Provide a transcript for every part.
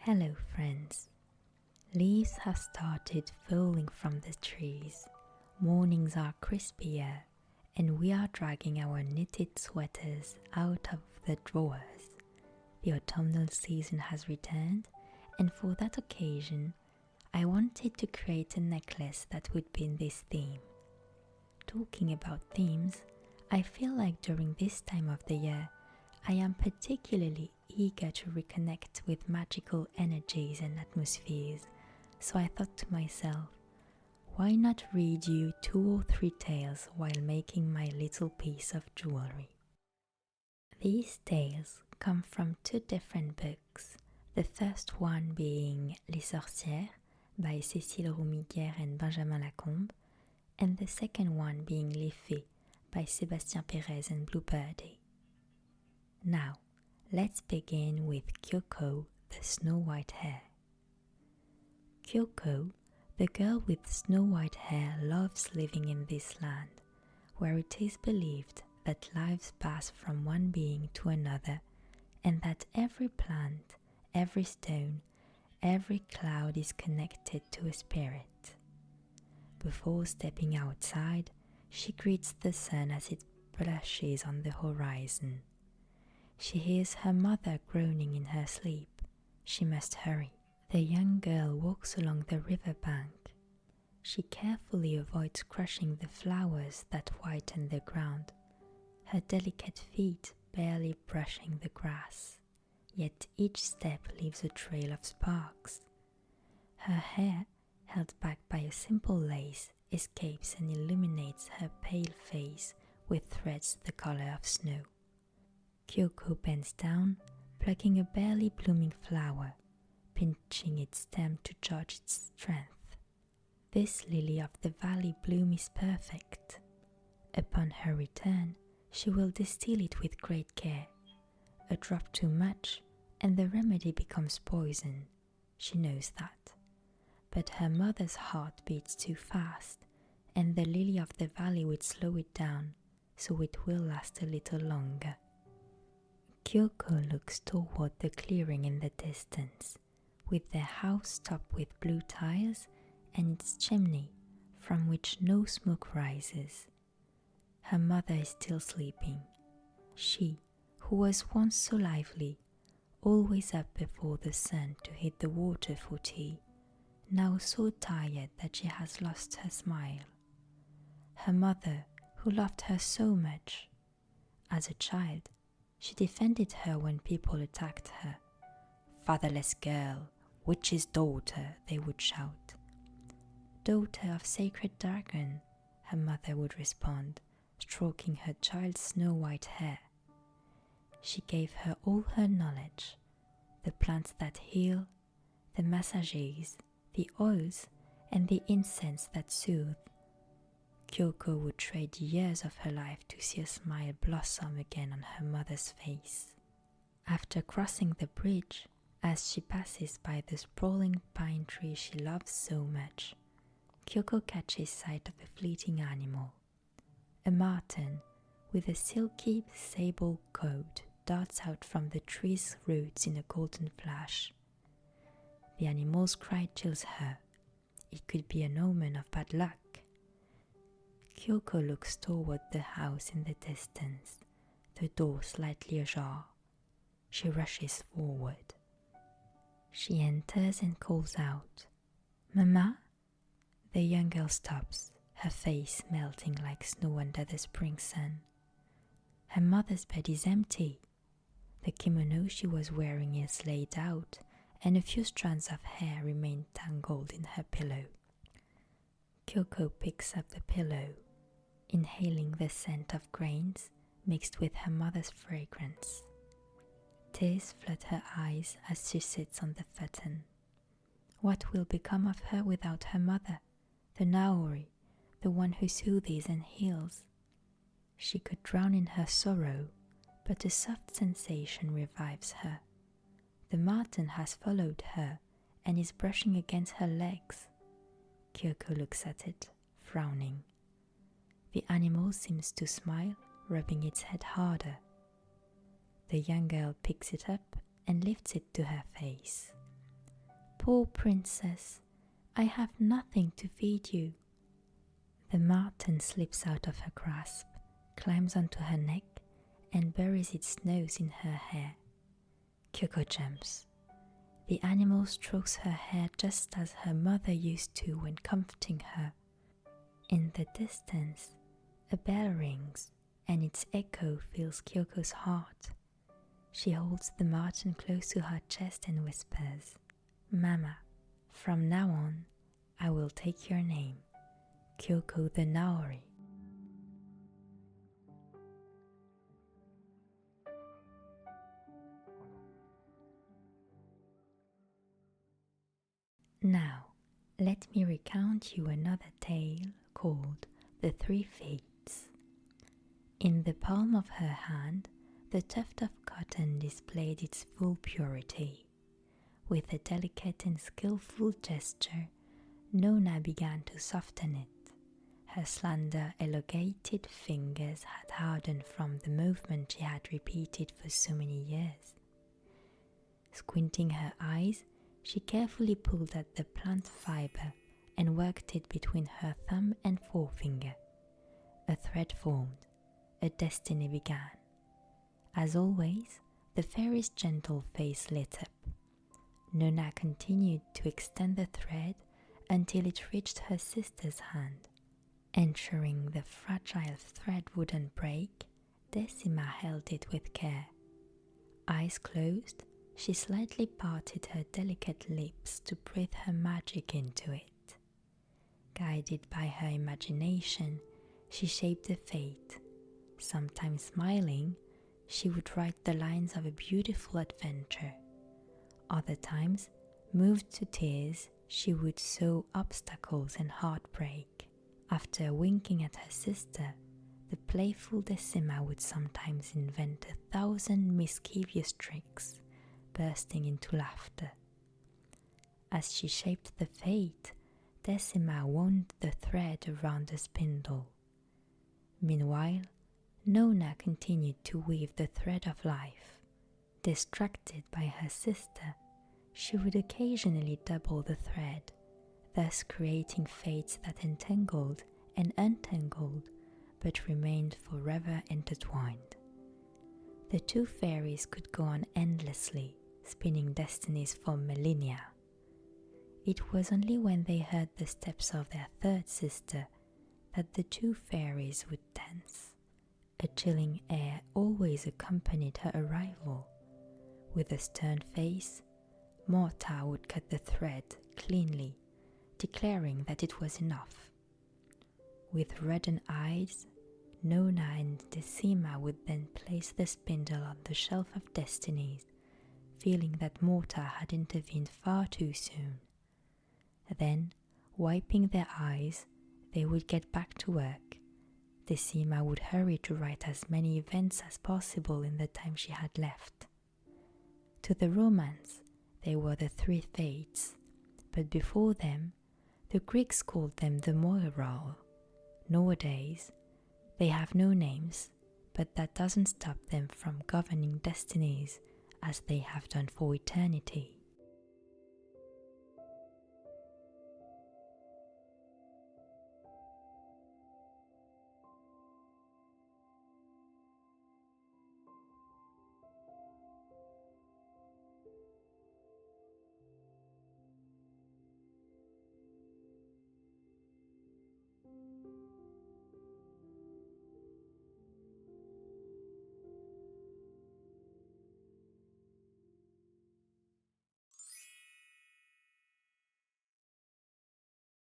Hello, friends. Leaves have started falling from the trees. Mornings are crispier, and we are dragging our knitted sweaters out of the drawers. The autumnal season has returned, and for that occasion, I wanted to create a necklace that would be in this theme. Talking about themes, I feel like during this time of the year, I am particularly eager to reconnect with magical energies and atmospheres, so I thought to myself, why not read you 2 or 3 tales while making my little piece of jewelry? These tales come from 2 different books, the first one being Les Sorcières by Cécile Roumiguière and Benjamin Lacombe, and the second one being Les Fées by Sébastien Pérez and Bluebirdie. Now, let's begin with Kyoko, the snow white hare. Kyoko, the girl with snow white hair, loves living in this land, where it is believed that lives pass from one being to another, and that every plant, every stone, every cloud is connected to a spirit. Before stepping outside, she greets the sun as it blushes on the horizon. She hears her mother groaning in her sleep. She must hurry. The young girl walks along the river bank. She carefully avoids crushing the flowers that whiten the ground, her delicate feet barely brushing the grass, yet each step leaves a trail of sparks. Her hair, held back by a simple lace, escapes and illuminates her pale face with threads the color of snow. Kyoko bends down, plucking a barely blooming flower, pinching its stem to judge its strength. This lily of the valley bloom is perfect. Upon her return, she will distill it with great care. A drop too much, and the remedy becomes poison. She knows that. But her mother's heart beats too fast, and the lily of the valley would slow it down, so it will last a little longer. Kyoko looks toward the clearing in the distance, with their house topped with blue tiles and its chimney, from which no smoke rises. Her mother is still sleeping. She, who was once so lively, always up before the sun to hit the water for tea, now so tired that she has lost her smile. Her mother, who loved her so much. As a child, she defended her when people attacked her. "Fatherless girl, witch's daughter," they would shout. "Daughter of sacred dragon," her mother would respond, stroking her child's snow-white hair. She gave her all her knowledge, the plants that heal, the massages, the oils, and the incense that soothe. Kyoko would trade years of her life to see a smile blossom again on her mother's face. After crossing the bridge, as she passes by the sprawling pine tree she loves so much, Kyoko catches sight of a fleeting animal. A marten with a silky sable coat darts out from the tree's roots in a golden flash. The animal's cry chills her. It could be an omen of bad luck. Kyoko looks toward the house in the distance, the door slightly ajar. She rushes forward. She enters and calls out, "Mama?" The young girl stops, her face melting like snow under the spring sun. Her mother's bed is empty. The kimono she was wearing is laid out, and a few strands of hair remain tangled in her pillow. Kyoko picks up the pillow, inhaling the scent of grains mixed with her mother's fragrance. Tears flood her eyes as she sits on the futon. What will become of her without her mother, the Naori, the one who soothes and heals? She could drown in her sorrow, but a soft sensation revives her. The marten has followed her and is brushing against her legs. Kyoko looks at it, frowning. The animal seems to smile, rubbing its head harder. The young girl picks it up and lifts it to her face. Poor princess, I have nothing to feed you." The marten slips out of her grasp, climbs onto her neck, and buries its nose in her hair. Kyoko jumps. The animal strokes her hair just as her mother used to when comforting her. In the distance, a bell rings, and its echo fills Kyoko's heart. She holds the marten close to her chest and whispers, "Mama, from now on, I will take your name, Kyoko the Naori." Now, let me recount you another tale called The Three Fates. In the palm of her hand, the tuft of cotton displayed its full purity. With a delicate and skillful gesture, Nona began to soften it. Her slender, elongated fingers had hardened from the movement she had repeated for so many years. Squinting her eyes, she carefully pulled at the plant fiber and worked it between her thumb and forefinger. A thread formed. A destiny began. As always, the fairy's gentle face lit up. Nona continued to extend the thread until it reached her sister's hand. Ensuring the fragile thread wouldn't break, Decima held it with care. Eyes closed, she slightly parted her delicate lips to breathe her magic into it. Guided by her imagination, she shaped the fate. Sometimes smiling, she would write the lines of a beautiful adventure. Other times, moved to tears, she would sow obstacles and heartbreak. After winking at her sister, the playful Decima would sometimes invent 1,000 mischievous tricks, bursting into laughter. As she shaped the fate, Decima wound the thread around the spindle. Meanwhile, Nona continued to weave the thread of life. Distracted by her sister, she would occasionally double the thread, thus creating fates that entangled and untangled but remained forever intertwined. The two fairies could go on endlessly, spinning destinies for millennia. It was only when they heard the steps of their third sister that the two fairies would dance. A chilling air always accompanied her arrival. With a stern face, Morta would cut the thread cleanly, declaring that it was enough. With reddened eyes, Nona and Decima would then place the spindle on the shelf of destinies, feeling that Morta had intervened far too soon. Then, wiping their eyes, they would get back to work. Decima would hurry to write as many events as possible in the time she had left. To the Romans, they were the three fates, but before them, the Greeks called them the Moiral. Nowadays, they have no names, but that doesn't stop them from governing destinies as they have done for eternity.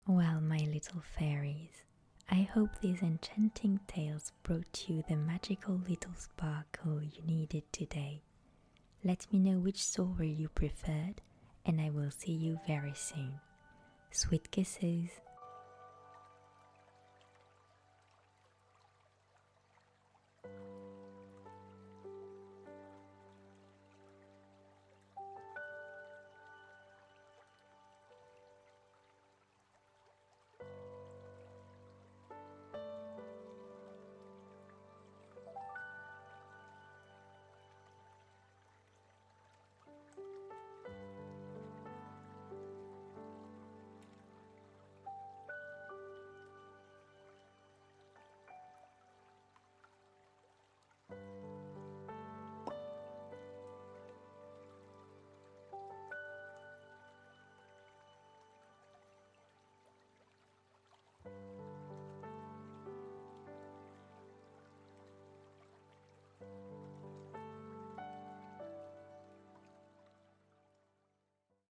Well, my little fairies, I hope these enchanting tales brought you the magical little sparkle you needed today. Let me know which story you preferred, and I will see you very soon. Sweet kisses!